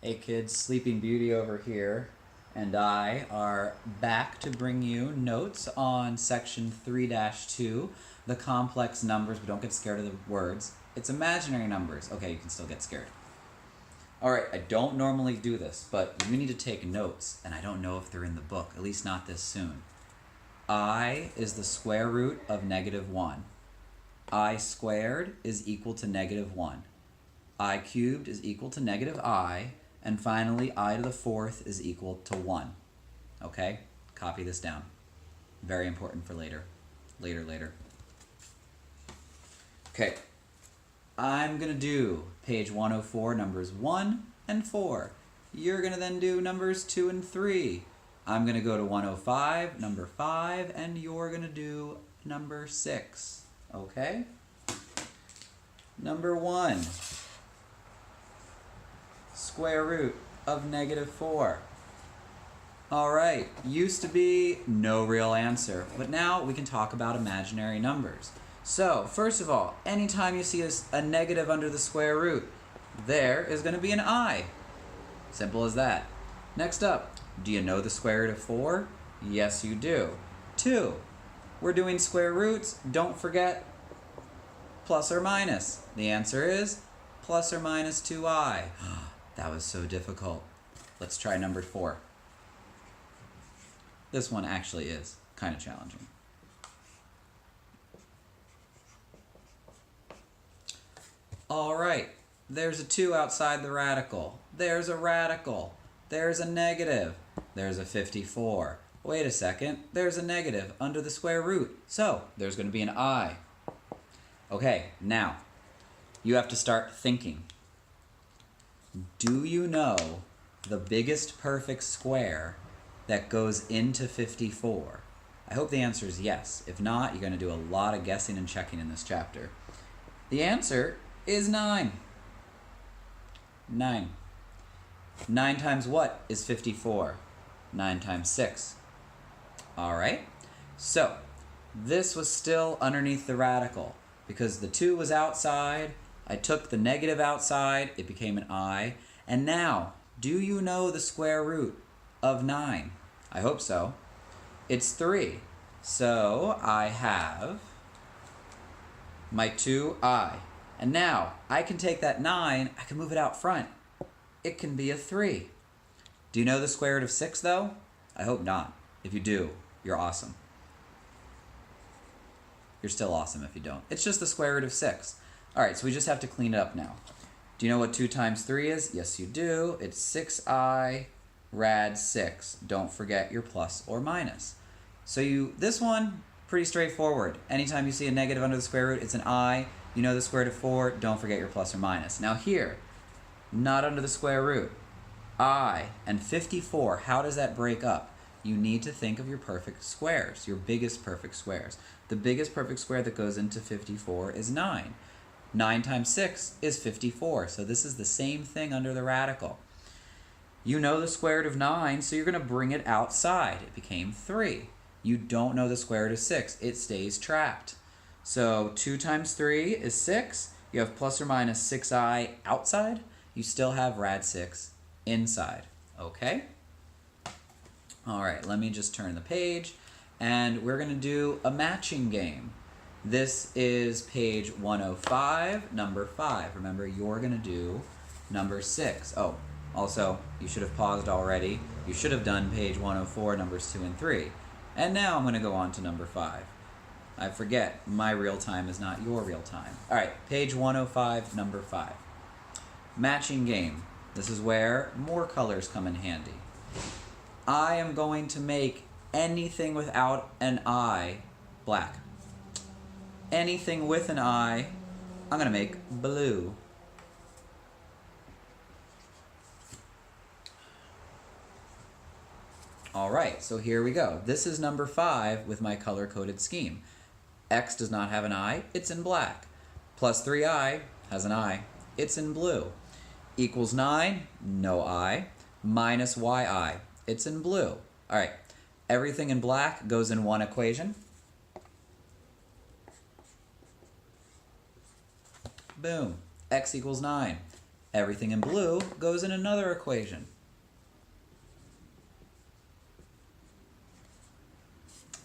Hey kids, Sleeping Beauty over here and I are back to bring you notes on section 3-2, the complex numbers, but don't get scared of the words. It's imaginary numbers. Okay, you can still get scared. Alright, I don't normally do this, but you need to take notes, and I don't know if they're in the book, at least not this soon. I is the square root of -1. I squared is equal to -1. I cubed is equal to -I. And finally, I to the fourth is equal to 1. Okay? Copy this down. Very important for later. Later. Okay. I'm going to do page 104, numbers 1 and 4. You're going to then do numbers 2 and 3. I'm going to go to 105, number 5, and you're going to do number 6. Okay? Number 1. Square root of -4. Alright, used to be no real answer, but now we can talk about imaginary numbers. So, first of all, anytime you see a negative under the square root, there is going to be an I. Simple as that. Next up, do you know the square root of 4? Yes, you do. 2. We're doing square roots. Don't forget plus or minus. The answer is plus or minus 2i. That was so difficult. Let's try number 4. This one actually is kind of challenging. Alright, there's a 2 outside the radical. There's a radical. There's a negative. There's a 54. Wait a second, there's a negative under the square root. So, there's going to be an I. Okay, now, you have to start thinking. Do you know the biggest perfect square that goes into 54? I hope the answer is yes. If not, you're going to do a lot of guessing and checking in this chapter. The answer is 9. 9. 9 times what is 54? 9 times 6. Alright, so this was still underneath the radical because the 2 was outside. I took the negative outside, it became an I. And now, do you know the square root of 9? I hope so. It's 3. So I have my 2i. And now, I can take that 9, I can move it out front. It can be a 3. Do you know the square root of 6 though? I hope not. If you do, you're awesome. You're still awesome if you don't. It's just the square root of 6. Alright, so we just have to clean it up now. Do you know what 2 times 3 is? Yes, you do. It's 6i rad 6. Don't forget your plus or minus. So this one, pretty straightforward. Anytime you see a negative under the square root, it's an I. You know the square root of 4, don't forget your plus or minus. Now here, not under the square root. I and 54, how does that break up? You need to think of your perfect squares, your biggest perfect squares. The biggest perfect square that goes into 54 is 9. 9 times 6 is 54, so this is the same thing under the radical. You know the square root of 9, so you're going to bring it outside. It became 3. You don't know the square root of 6. It stays trapped. So 2 times 3 is 6. You have plus or minus 6i outside. You still have rad 6 inside. Okay? Alright, let me just turn the page. And we're going to do a matching game. This is page 105, number 5. Remember, you're going to do number 6. Oh, also, you should have paused already. You should have done page 104, numbers 2 and 3. And now I'm going to go on to number 5. I forget, my real time is not your real time. Alright, page 105, number 5. Matching game. This is where more colors come in handy. I am going to make anything without an I black. Anything with an I, I'm going to make blue. Alright, so here we go. This is number 5 with my color-coded scheme. X does not have an I, it's in black. Plus 3i has an I, it's in blue. Equals 9, no I. Minus yi, it's in blue. Alright, everything in black goes in one equation. Boom. X equals 9. Everything in blue goes in another equation.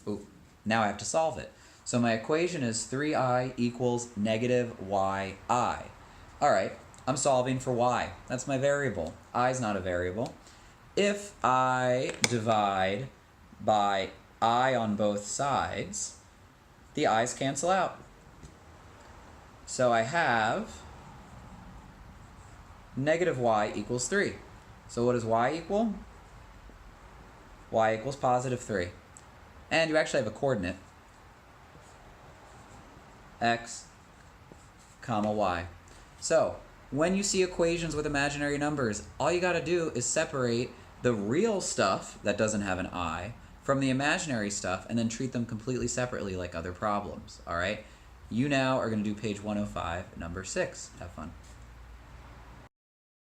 Ooh, now I have to solve it. So my equation is 3i equals negative yi. Alright, I'm solving for y. That's my variable. I is not a variable. If I divide by I on both sides, the i's cancel out. So I have negative y equals 3. So what does y equal? Y equals positive 3. And you actually have a coordinate. X, comma, y. So when you see equations with imaginary numbers, all you got to do is separate the real stuff that doesn't have an I from the imaginary stuff and then treat them completely separately like other problems. All right? You now are going to do page 105, number 6. Have fun.